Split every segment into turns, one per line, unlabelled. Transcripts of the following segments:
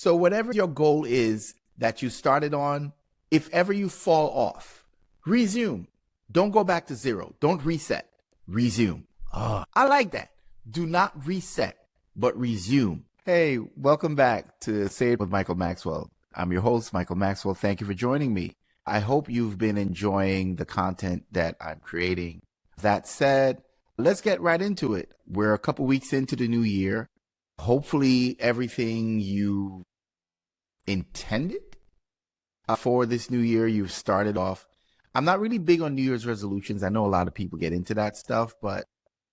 So whatever your goal is that you started on, if ever you fall off, resume. Don't go back to zero. Don't reset. Resume. Oh, I like that. Do not reset, but resume. Hey, welcome back to Say It with Michael Maxwell. I'm your host, Michael Maxwell. Thank you for joining me. I hope you've been enjoying the content that I'm creating. That said, let's get right into it. We're a couple weeks into the new year. Hopefully, everything you intended for this new year, you've started off. I'm not really big on New Year's resolutions. I know a lot of people get into that stuff, but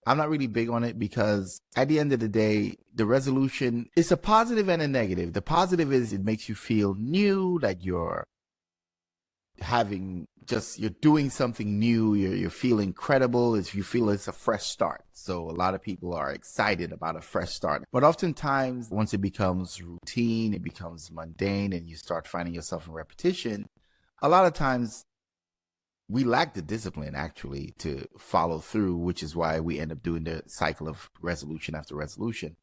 I'm not really big on it because at the end of the day, the resolution is a positive and a negative. The positive is it makes you feel new, that you're doing something new, you're feeling credible, you feel it's a fresh start. So a lot of people are excited about a fresh start. But oftentimes, once it becomes routine, it becomes mundane, and you start finding yourself in repetition, a lot of times we lack the discipline actually to follow through, which is why we end up doing the cycle of resolution after resolution.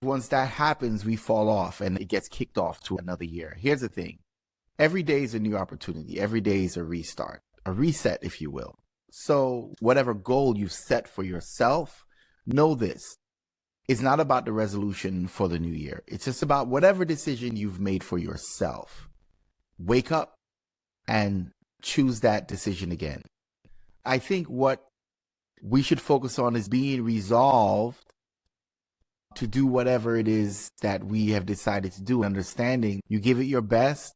Once that happens, we fall off and it gets kicked off to another year. Here's the thing. Every day is a new opportunity. Every day is a restart, a reset, if you will. So whatever goal you set for yourself, know this. It's not about the resolution for the new year. It's just about whatever decision you've made for yourself. Wake up and choose that decision again. I think what we should focus on is being resolved to do whatever it is that we have decided to do. Understanding you give it your best,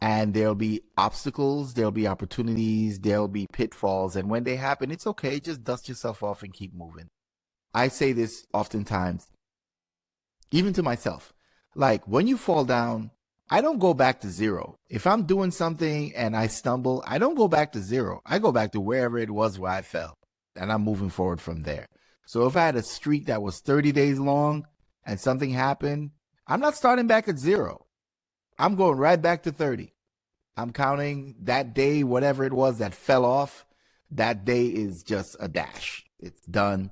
and there'll be obstacles, there'll be opportunities, there'll be pitfalls. And when they happen, it's okay. Just dust yourself off and keep moving. I say this oftentimes, even to myself. Like when you fall down, I don't go back to zero. If I'm doing something and I stumble, I don't go back to zero. I go back to wherever it was where I fell, and I'm moving forward from there. So if I had a streak that was 30 days long and something happened, I'm not starting back at zero. I'm going right back to 30. I'm counting that day, whatever it was that fell off, that day is just a dash. It's done,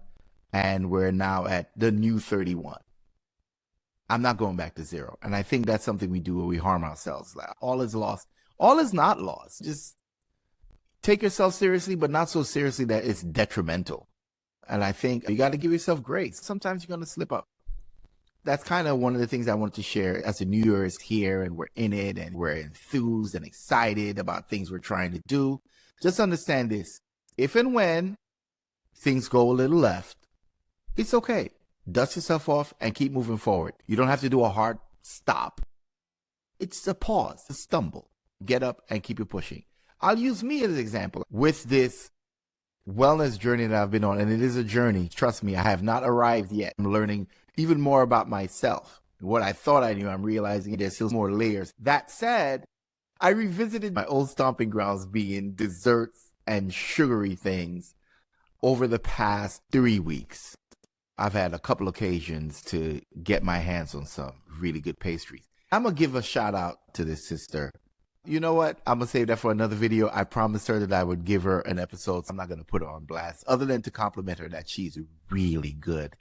and we're now at the new 31. I'm not going back to zero. And I think that's something we do where we harm ourselves. Like, all is lost. All is not lost. Just take yourself seriously, but not so seriously that it's detrimental. And I think you got to give yourself grace. Sometimes you're going to slip up. That's kind of one of the things I wanted to share as the New Year is here and we're in it and we're enthused and excited about things we're trying to do. Just understand this. If and when things go a little left, it's okay. Dust yourself off and keep moving forward. You don't have to do a hard stop. It's a pause, a stumble. Get up and keep it pushing. I'll use me as an example with this wellness journey that I've been on. And it is a journey. Trust me, I have not arrived yet. I'm learning even more about myself. What I thought I knew, I'm realizing there's still more layers. That said, I revisited my old stomping grounds, being desserts and sugary things, over the past 3 weeks. I've had a couple occasions to get my hands on some really good pastries. I'm going to give a shout out to this sister. You know what? I'm going to save that for another video. I promised her that I would give her an episode, so I'm not going to put her on blast, other than to compliment her that she's really good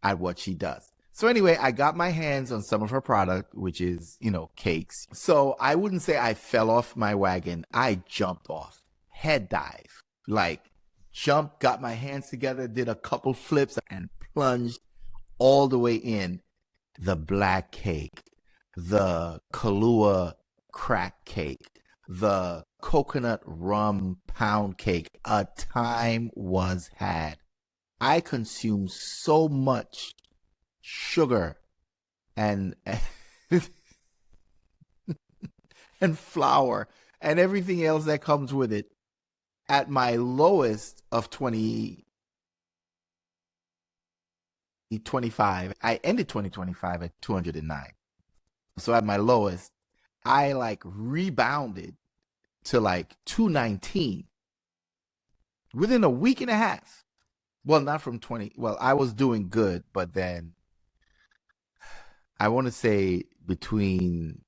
at what she does. So anyway, I got my hands on some of her product, which is, cakes. So I wouldn't say I fell off my wagon. I jumped off, head dive, jumped, got my hands together, did a couple flips and plunged all the way in. The black cake, the Kahlua crack cake, the coconut rum pound cake. A time was had. I consumed so much sugar and and flour and everything else that comes with it. At my lowest of 2025, I ended 2025 at 209. So at my lowest, I rebounded to 219 within a week and a half. Well, not from 20. Well, I was doing good, but then I want to say between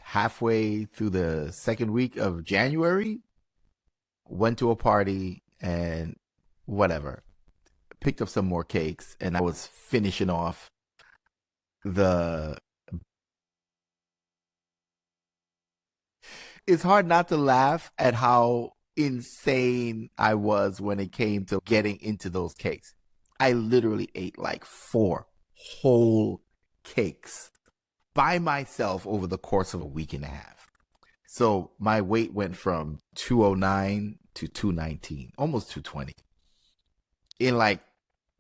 halfway through the second week of January, went to a party and whatever, picked up some more cakes, and I was finishing off the It's hard not to laugh at how insane I was when it came to getting into those cakes. I literally ate like 4 whole cakes by myself over the course of a week and a half. So my weight went from 209 to 219, almost 220. In like,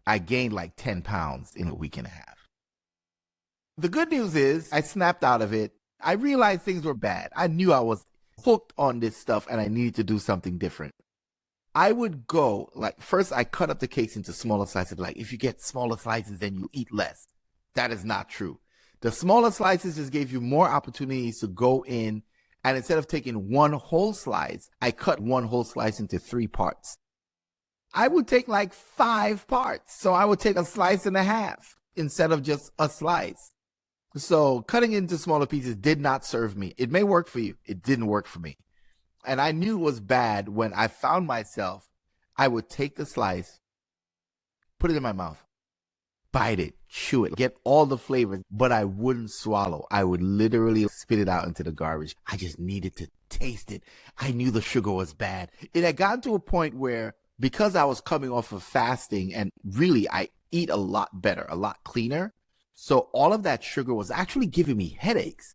I gained like 10 pounds in a week and a half. The good news is I snapped out of it. I realized things were bad. I knew I was hooked on this stuff and I needed to do something different. I would go, like, first I cut up the cakes into smaller slices. Like, if you get smaller slices, then you eat less. That is not true. The smaller slices just gave you more opportunities to go in. And instead of taking 1 whole slice, I cut 1 whole slice into 3 parts. I would take like 5 parts. So I would take a slice and a half instead of just a slice. So cutting into smaller pieces did not serve me. It may work for you. It didn't work for me. And I knew it was bad when I found myself, I would take the slice, put it in my mouth, bite it, chew it, get all the flavors, but I wouldn't swallow. I would literally spit it out into the garbage. I just needed to taste it. I knew the sugar was bad. It had gotten to a point where, because I was coming off of fasting and really I eat a lot better, a lot cleaner. So all of that sugar was actually giving me headaches.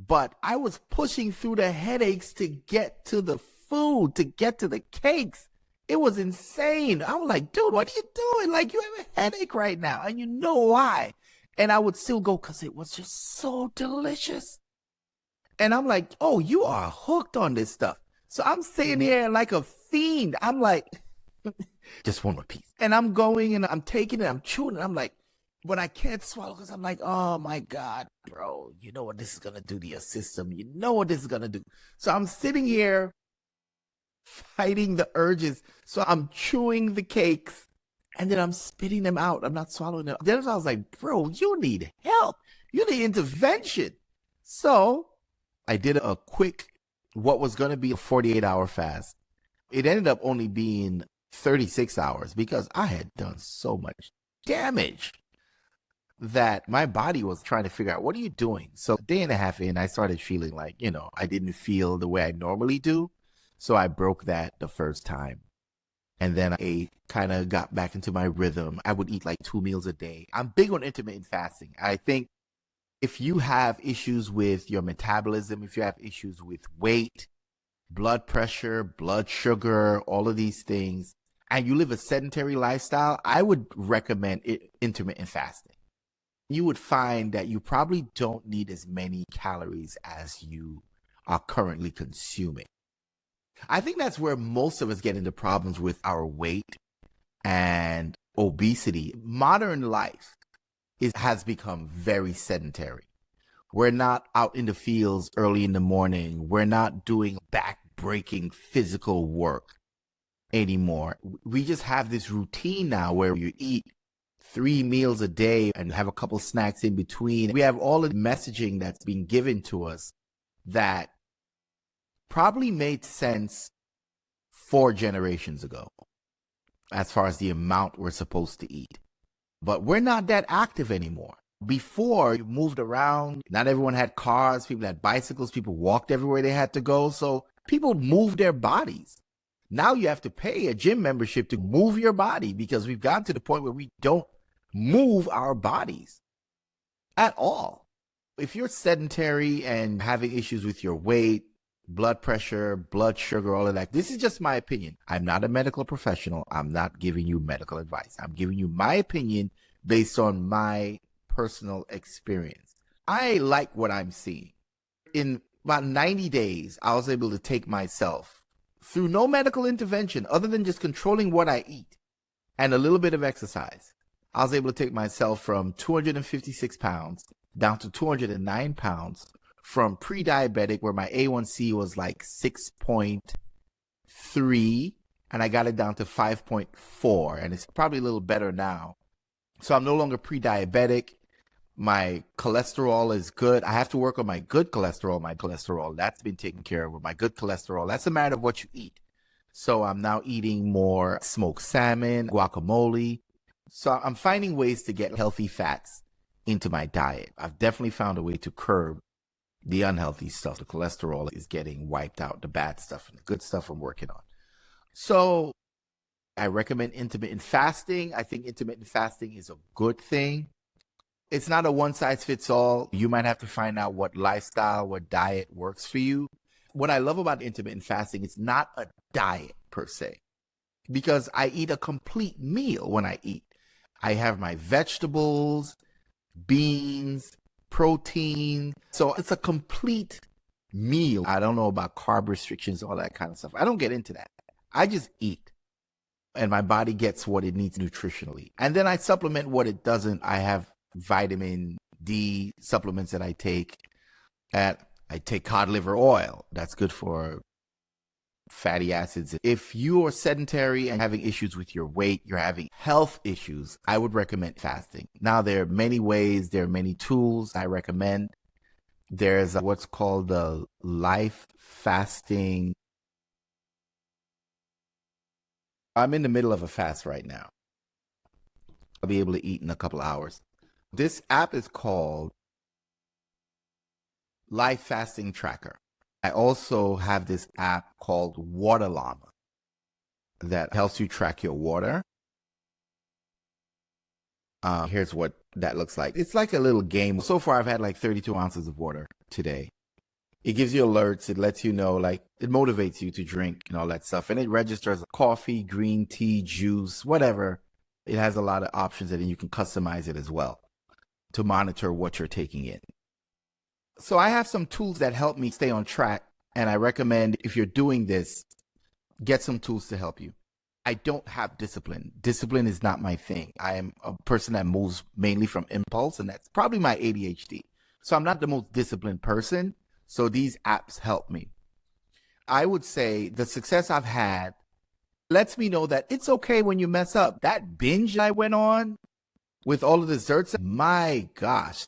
But I was pushing through the headaches to get to the food, to get to the cakes. It was insane. I was like, dude, what are you doing? Like, you have a headache right now, and you know why. And I would still go because it was just so delicious. And I'm like, oh, you are hooked on this stuff. So I'm sitting here like a fiend. I'm like, just one more piece. And I'm going and I'm taking it, I'm chewing it. I'm like, but I can't swallow because I'm like, oh my God, bro, you know what this is going to do to your system. You know what this is going to do. So I'm sitting here fighting the urges. So I'm chewing the cakes and then I'm spitting them out. I'm not swallowing them. Then I was like, bro, you need help. You need intervention. So I did a quick, what was going to be a 48-hour fast. It ended up only being 36 hours because I had done so much damage that my body was trying to figure out, what are you doing? So a day and a half in, I started feeling like, I didn't feel the way I normally do. So I broke that the first time. And then I kind of got back into my rhythm. I would eat like 2 meals a day. I'm big on intermittent fasting. I think if you have issues with your metabolism, if you have issues with weight, blood pressure, blood sugar, all of these things, and you live a sedentary lifestyle, I would recommend intermittent fasting. You would find that you probably don't need as many calories as you are currently consuming. I think that's where most of us get into problems with our weight and obesity. Modern life has become very sedentary. We're not out in the fields early in the morning. We're not doing back-breaking physical work anymore. We just have this routine now where you eat 3 meals a day and have a couple snacks in between. We have all the messaging that's being given to us that probably made sense 4 generations ago as far as the amount we're supposed to eat. But we're not that active anymore. Before, you moved around. Not everyone had cars. People had bicycles. People walked everywhere they had to go. So people moved their bodies. Now you have to pay a gym membership to move your body because we've gotten to the point where we don't move our bodies at all. If you're sedentary and having issues with your weight, blood pressure, blood sugar, all of that, this is just my opinion. I'm not a medical professional. I'm not giving you medical advice. I'm giving you my opinion based on my personal experience. I like what I'm seeing. In about 90 days, I was able to take myself through no medical intervention other than just controlling what I eat and a little bit of exercise. I was able to take myself from 256 pounds down to 209 pounds from pre-diabetic, where my A1C was like 6.3, and I got it down to 5.4, and it's probably a little better now. So I'm no longer pre-diabetic. My cholesterol is good. I have to work on my good cholesterol. My cholesterol, that's been taken care of. With my good cholesterol, that's a matter of what you eat. So I'm now eating more smoked salmon, guacamole. So I'm finding ways to get healthy fats into my diet. I've definitely found a way to curb The unhealthy stuff, the cholesterol is getting wiped out, the bad stuff and the good stuff I'm working on. So I recommend intermittent fasting. I think intermittent fasting is a good thing. It's not a one size fits all. You might have to find out what lifestyle, what diet works for you. What I love about intermittent fasting, it's not a diet per se, because I eat a complete meal when I eat. I have my vegetables, beans, protein. So it's a complete meal. I don't know about carb restrictions, all that kind of stuff. I don't get into that. I just eat and my body gets what it needs nutritionally. And then I supplement what it doesn't. I have vitamin D supplements that I take. And I take cod liver oil. That's good for fatty acids. If you are sedentary and having issues with your weight, you're having health issues, I would recommend fasting. Now, there are many ways, there are many tools I recommend. There's what's called the life fasting. I'm in the middle of a fast right now. I'll be able to eat in a couple hours. This app is called Life Fasting Tracker. I also have this app called Water Llama that helps you track your water. Here's what that looks like. It's like a little game. So far, I've had like 32 ounces of water today. It gives you alerts. It lets you know, like, it motivates you to drink and all that stuff. And it registers coffee, green tea, juice, whatever. It has a lot of options and you can customize it as well to monitor what you're taking in. So I have some tools that help me stay on track. And I recommend, if you're doing this, get some tools to help you. I don't have discipline. Discipline is not my thing. I am a person that moves mainly from impulse, and that's probably my ADHD. So I'm not the most disciplined person. So these apps help me. I would say the success I've had lets me know that it's okay when you mess up. That binge I went on with all of the desserts, my gosh.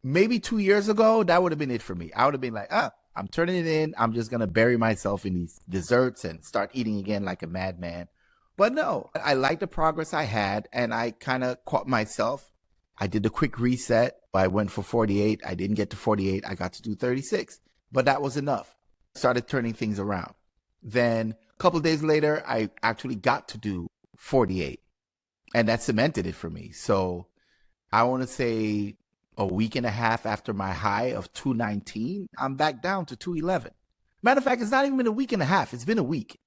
Maybe 2 years ago, that would have been it for me. I would have been like, I'm turning it in. I'm just going to bury myself in these desserts and start eating again like a madman. But no, I like the progress I had, and I kind of caught myself. I did the quick reset. I went for 48. I didn't get to 48. I got to do 36, but that was enough. Started turning things around. Then a couple of days later, I actually got to do 48, and that cemented it for me. So I want to say a week and a half after my high of 219, I'm back down to 211. Matter of fact, it's not even been a week and a half. It's been a week.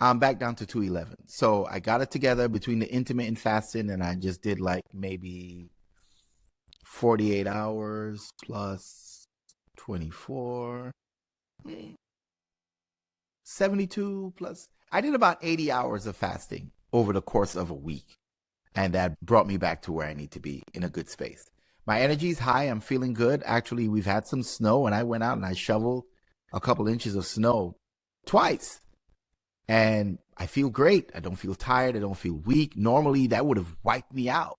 I'm back down to 211. So I got it together between the intermittent fasting, and I just did like maybe 48 hours plus 24, 72 plus. I did about 80 hours of fasting over the course of a week. And that brought me back to where I need to be, in a good space. My energy is high. I'm feeling good. Actually, we've had some snow, and I went out and I shoveled a couple inches of snow twice. And I feel great. I don't feel tired. I don't feel weak. Normally, that would have wiped me out.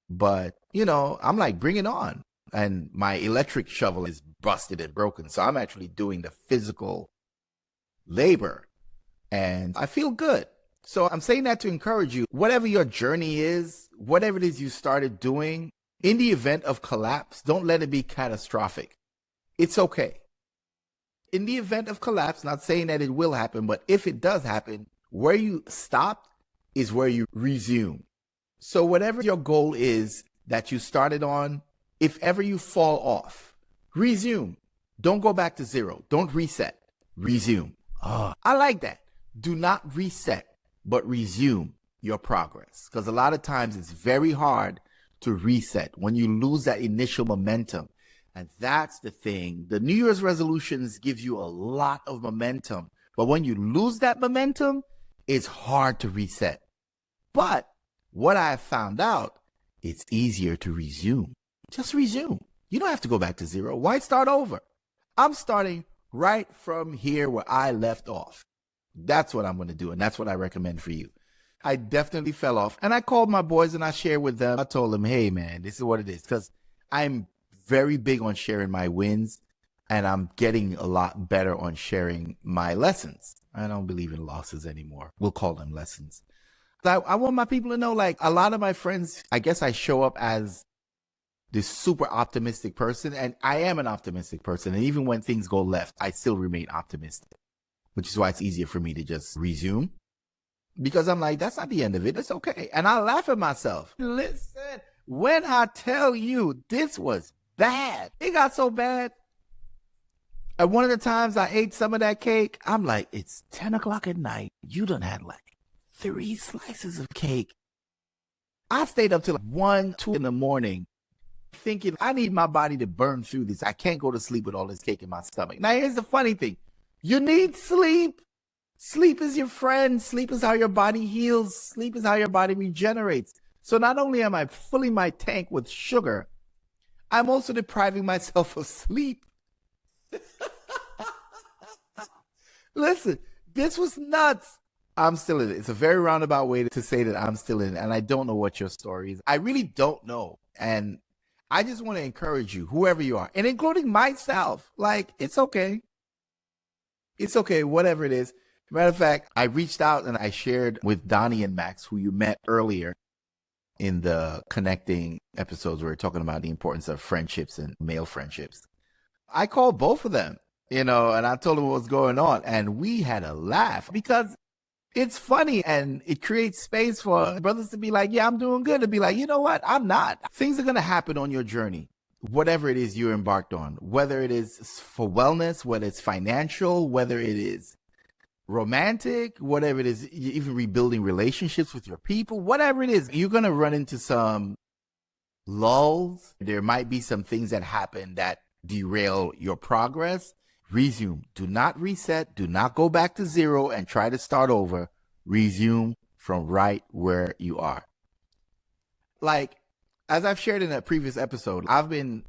But, I'm like, bring it on. And my electric shovel is busted and broken. So I'm actually doing the physical labor. And I feel good. So I'm saying that to encourage you. Whatever your journey is, whatever it is you started doing, in the event of collapse, don't let it be catastrophic. It's okay. In the event of collapse, not saying that it will happen, but if it does happen, where you stopped is where you resume. So whatever your goal is that you started on, if ever you fall off, resume. Don't go back to zero. Don't reset. Resume. I like that. Do not reset, but resume your progress. Because a lot of times it's very hard to reset when you lose that initial momentum. And that's the thing. The New Year's resolutions gives you a lot of momentum. But when you lose that momentum, it's hard to reset. But what I have found out, it's easier to resume. Just resume. You don't have to go back to zero. Why start over? I'm starting right from here where I left off. That's what I'm going to do. And that's what I recommend for you. I definitely fell off, and I called my boys and I shared with them. I told them, hey man, this is what it is. Because I'm very big on sharing my wins, and I'm getting a lot better on sharing my lessons. I don't believe in losses anymore. We'll call them lessons. I want my people to know, like, a lot of my friends, I guess I show up as this super optimistic person. And I am an optimistic person. And even when things go left, I still remain optimistic, which is why it's easier for me to just resume. Because I'm like, that's not the end of it. It's okay. And I laugh at myself. Listen, when I tell you this was bad, it got so bad. And one of the times I ate some of that cake, I'm like, it's 10 o'clock at night. You done had like 3 slices of cake. I stayed up till like 1, 2 in the morning thinking I need my body to burn through this. I can't go to sleep with all this cake in my stomach. Now, here's the funny thing. You need sleep. Sleep is your friend. Sleep is how your body heals. Sleep is how your body regenerates. So not only am I filling my tank with sugar, I'm also depriving myself of sleep. Listen, this was nuts. I'm still in it. It's a very roundabout way to say that I'm still in it. And I don't know what your story is. I really don't know. And I just want to encourage you, whoever you are, and including myself, like, it's okay. It's okay, whatever it is. Matter of fact, I reached out and I shared with Donnie and Max, who you met earlier in the connecting episodes where we're talking about the importance of friendships and male friendships. I called both of them, and I told them what was going on. And we had a laugh because it's funny and it creates space for brothers to be like, yeah, I'm doing good. To be like, you know what? I'm not. Things are going to happen on your journey, whatever it is you're embarked on, whether it is for wellness, whether it's financial, whether it is romantic, whatever it is, even rebuilding relationships with your people, whatever it is, you're going to run into some lulls. There might be some things that happen that derail your progress. Resume. Do not reset. Do not go back to zero and try to start over. Resume from right where you are. Like, as I've shared in a previous episode, I've been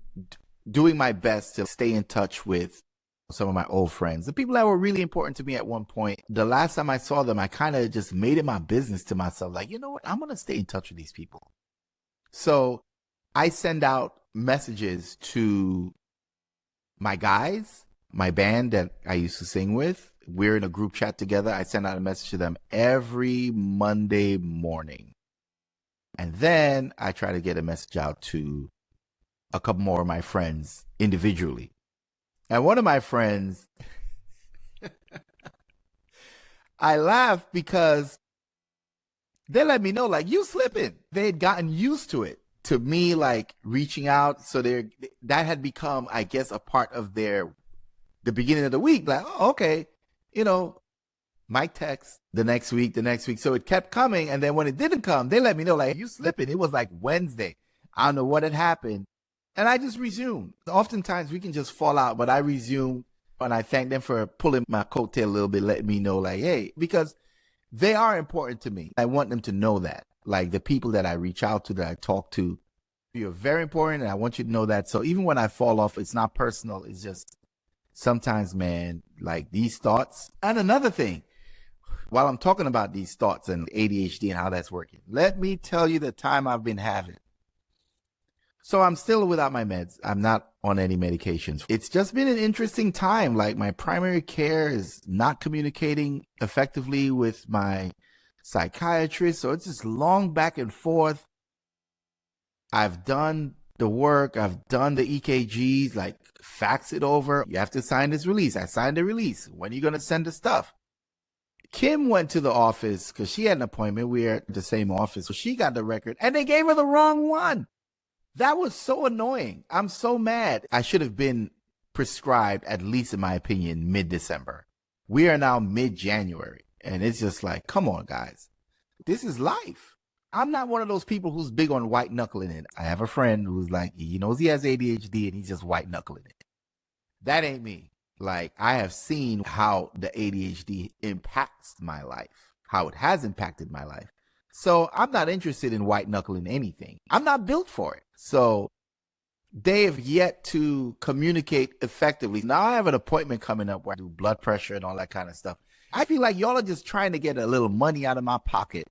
doing my best to stay in touch with some of my old friends, the people that were really important to me at one point. The last time I saw them, I kind of just made it my business to myself. Like, you know what? I'm going to stay in touch with these people. So I send out messages to my guys, my band that I used to sing with. We're in a group chat together. I send out a message to them every Monday morning. And then I try to get a message out to a couple more of my friends individually. And one of my friends, I laugh because they let me know, like, you slipping. They had gotten used to it, to me, like, reaching out. So that had become, I guess, a part of the beginning of the week. Like, oh, okay, Mike text the next week. So it kept coming. And then when it didn't come, they let me know, like, you slipping. It was like Wednesday. I don't know what had happened. And I just resumed. Oftentimes we can just fall out, but I resume, and I thank them for pulling my coattail a little bit, letting me know, like, hey, because they are important to me. I want them to know that. Like, the people that I reach out to, that I talk to, you're very important, and I want you to know that. So even when I fall off, it's not personal. It's just sometimes, man, like, these thoughts. And another thing, while I'm talking about these thoughts and ADHD and how that's working, let me tell you the time I've been having. So I'm still without my meds. I'm not on any medications. It's just been an interesting time. Like, my primary care is not communicating effectively with my psychiatrist. So it's just long back and forth. I've done the work. I've done the EKGs, like, fax it over. You have to sign this release. I signed the release. When are you going to send the stuff? Kim went to the office because she had an appointment. We were at the same office. So she got the record and they gave her the wrong one. That was so annoying. I'm so mad. I should have been prescribed, at least in my opinion, mid-December. We are now mid-January. And it's just like, come on, guys. This is life. I'm not one of those people who's big on white knuckling it. I have a friend who's like, he knows he has ADHD and he's just white knuckling it. That ain't me. Like, I have seen how the ADHD impacts my life, how it has impacted my life. So I'm not interested in white knuckling anything. I'm not built for it. So they have yet to communicate effectively. Now I have an appointment coming up where I do blood pressure and all that kind of stuff. I feel like y'all are just trying to get a little money out of my pocket,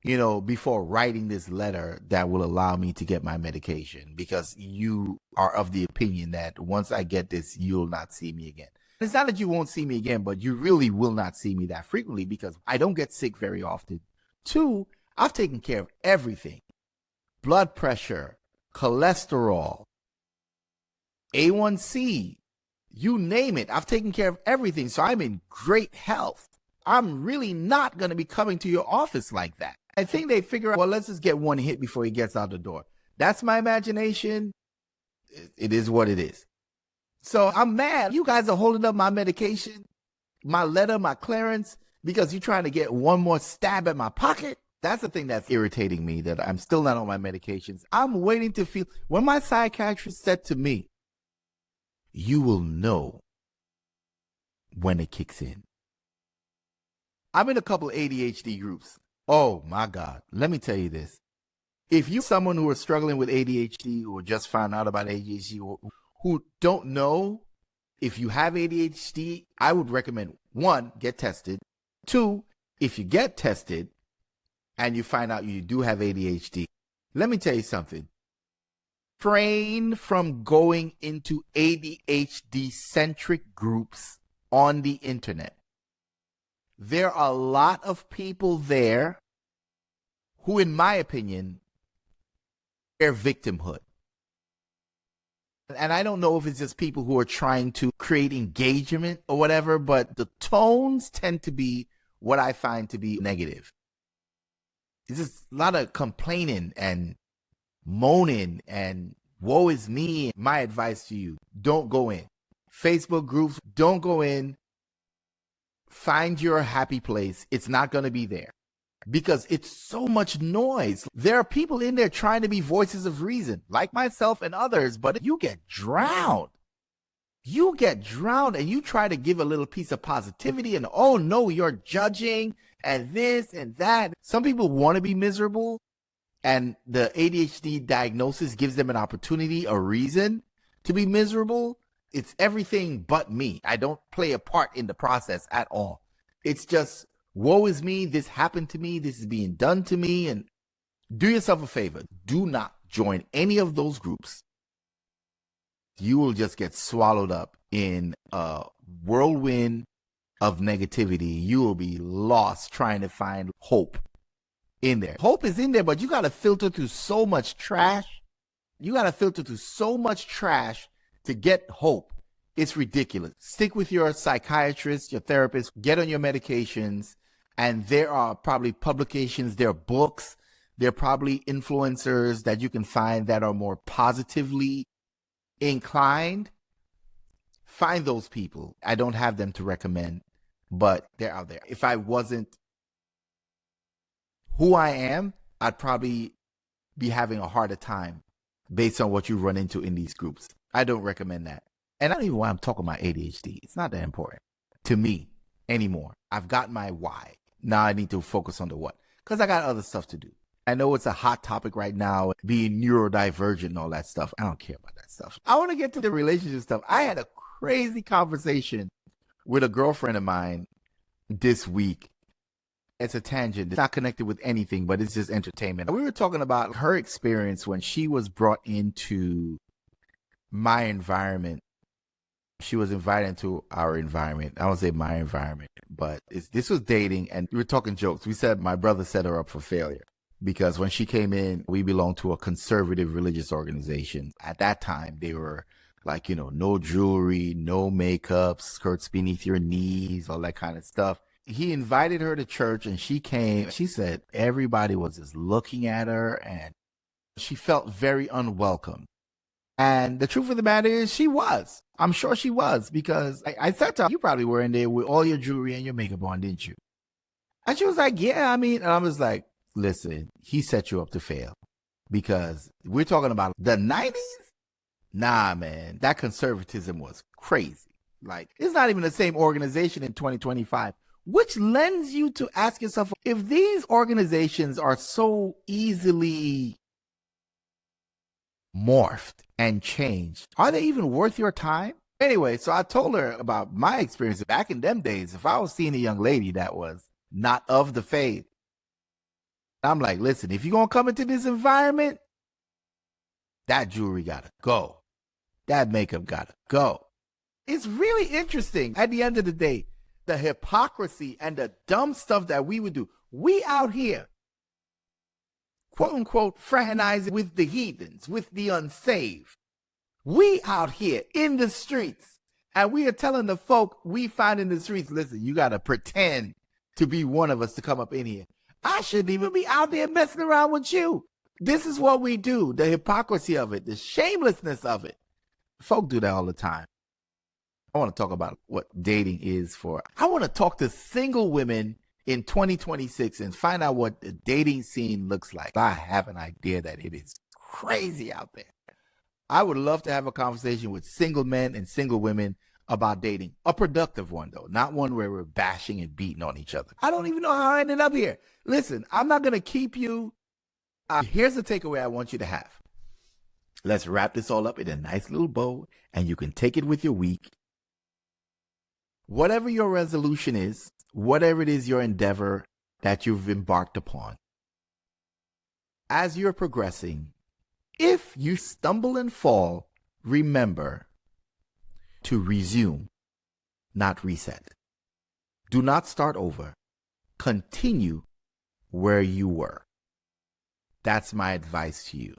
before writing this letter that will allow me to get my medication, because you are of the opinion that once I get this, you'll not see me again. It's not that you won't see me again, but you really will not see me that frequently because I don't get sick very often. 2, I've taken care of everything. Blood pressure, cholesterol, A1C, you name it. I've taken care of everything. So I'm in great health. I'm really not going to be coming to your office like that. I think they figure out, well, let's just get one hit before he gets out the door. That's my imagination. It is what it is. So I'm mad. You guys are holding up my medication, my letter, my clearance, because you're trying to get one more stab at my pocket. That's the thing that's irritating me, that I'm still not on my medications. I'm waiting to feel, when my psychiatrist said to me, you will know when it kicks in. I'm in a couple ADHD groups. Oh my God. Let me tell you this. If you're someone who is struggling with ADHD or just found out about ADHD or who don't know if you have ADHD, I would recommend, 1, get tested. 2, if you get tested and you find out you do have ADHD, let me tell you something. Refrain from going into ADHD-centric groups on the internet. There are a lot of people there who, in my opinion, are victimhood. And I don't know if it's just people who are trying to create engagement or whatever, but the tones tend to be what I find to be negative. It's just a lot of complaining and moaning and woe is me. My advice to you, don't go in. Facebook groups, don't go in. Find your happy place. It's not going to be there because it's so much noise. There are people in there trying to be voices of reason, like myself and others, but you get drowned. You get drowned and you try to give a little piece of positivity and, oh no, you're judging and this and that. Some people want to be miserable, and the ADHD diagnosis gives them an opportunity, a reason to be miserable. It's everything but me. I don't play a part in the process at all. It's just, woe is me. This happened to me. This is being done to me. And do yourself a favor. Do not join any of those groups. You will just get swallowed up in a whirlwind of negativity. You will be lost trying to find hope in there. Hope is in there, but you got to filter through so much trash. You got to filter through so much trash to get hope. It's ridiculous. Stick with your psychiatrist, your therapist, get on your medications. And there are probably publications, there are books, there are probably influencers that you can find that are more positively inclined. Find those people. I don't have them to recommend, but they're out there. If I wasn't who I am, I'd probably be having a harder time based on what you run into in these groups. I don't recommend that. And I don't even want to talk about ADHD. It's not that important to me anymore. I've got my why. Now I need to focus on the what, because I got other stuff to do. I know it's a hot topic right now, being neurodivergent and all that stuff. I don't care about that stuff. I want to get to the relationship stuff. I had a crazy conversation with a girlfriend of mine this week. It's a tangent. It's not connected with anything, but it's just entertainment. We were talking about her experience when she was brought into my environment. She was invited into our environment. I won't say my environment, but this was dating, and we were talking jokes. We said my brother set her up for failure because when she came in, we belonged to a conservative religious organization. At that time, they were like, no jewelry, no makeup, skirts beneath your knees, all that kind of stuff. He invited her to church and she came. She said everybody was just looking at her and she felt very unwelcome. And the truth of the matter is she was. I'm sure she was, because I said to her, you probably were in there with all your jewelry and your makeup on, didn't you? And she was like, yeah, and I was like, listen, he set you up to fail, because we're talking about the 90s. Nah, man, that conservatism was crazy. Like, it's not even the same organization in 2025, which lends you to ask yourself, if these organizations are so easily morphed and changed, are they even worth your time? Anyway, so I told her about my experience back in them days. If I was seeing a young lady that was not of the faith, I'm like, listen, if you're going to come into this environment, that jewelry got to go. That makeup got to go. It's really interesting. At the end of the day, the hypocrisy and the dumb stuff that we would do. We out here quote unquote fraternizing with the heathens, with the unsaved. We out here in the streets, and we are telling the folk we find in the streets, listen, you got to pretend to be one of us to come up in here. I shouldn't even be out there messing around with you. This is what we do. The hypocrisy of it, the shamelessness of it. Folk do that all the time. I want to talk about what dating is for. I want to talk to single women in 2026 and find out what the dating scene looks like. I have an idea that it is crazy out there. I would love to have a conversation with single men and single women about dating. A productive one, though, not one where we're bashing and beating on each other. I don't even know how I ended up here. Listen, I'm not going to keep you. Here's the takeaway I want you to have. Let's wrap this all up in a nice little bow, and you can take it with your week. Whatever your resolution is, whatever it is your endeavor that you've embarked upon, as you're progressing, if you stumble and fall, remember to resume, not reset. Do not start over. Continue where you were. That's my advice to you.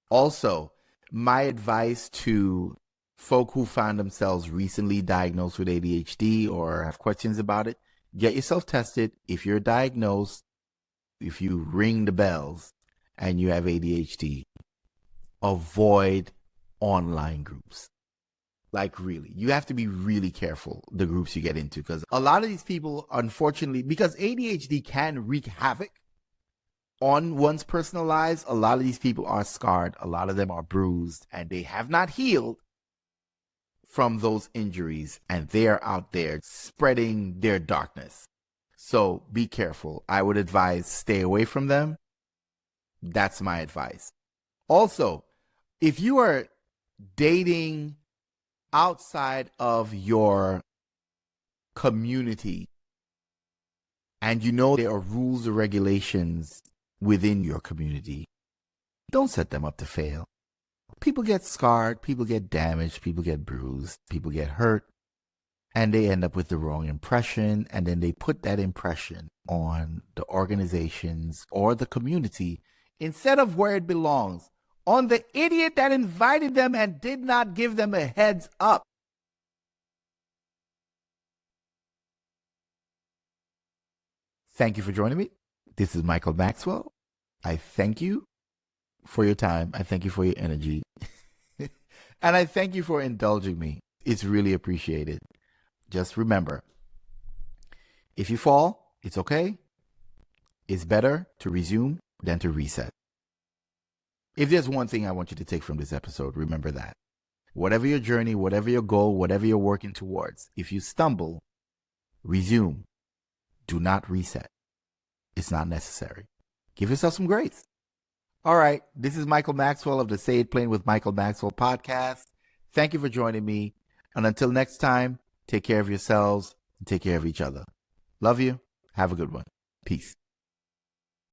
Also, my advice to folk who find themselves recently diagnosed with ADHD or have questions about it, get yourself tested. If you're diagnosed, if you ring the bells and you have ADHD, avoid online groups. Like really, you have to be really careful the groups you get into, because a lot of these people, unfortunately, because ADHD can wreak havoc on one's personal lives, a lot of these people are scarred, a lot of them are bruised, and they have not healed from those injuries, and they're out there spreading their darkness. So be careful. I would advise stay away from them. That's my advice. Also, if you are dating outside of your community and you know there are rules or regulations within your community, don't set them up to fail. People get scarred, people get damaged, people get bruised, people get hurt, and they end up with the wrong impression, and then they put that impression on the organizations or the community instead of where it belongs, on the idiot that invited them and did not give them a heads up. Thank you for joining me. This is Michael Maxwell. I thank you for your time. I thank you for your energy. And I thank you for indulging me. It's really appreciated. Just remember, if you fall, it's okay. It's better to resume than to reset. If there's one thing I want you to take from this episode, remember that. Whatever your journey, whatever your goal, whatever you're working towards, if you stumble, resume. Do not reset. It's not necessary. Give yourself some grace. All right, this is Michael Maxwell of the Say It Plain with Michael Maxwell podcast. Thank you for joining me. And until next time, take care of yourselves and take care of each other. Love you. Have a good one. Peace.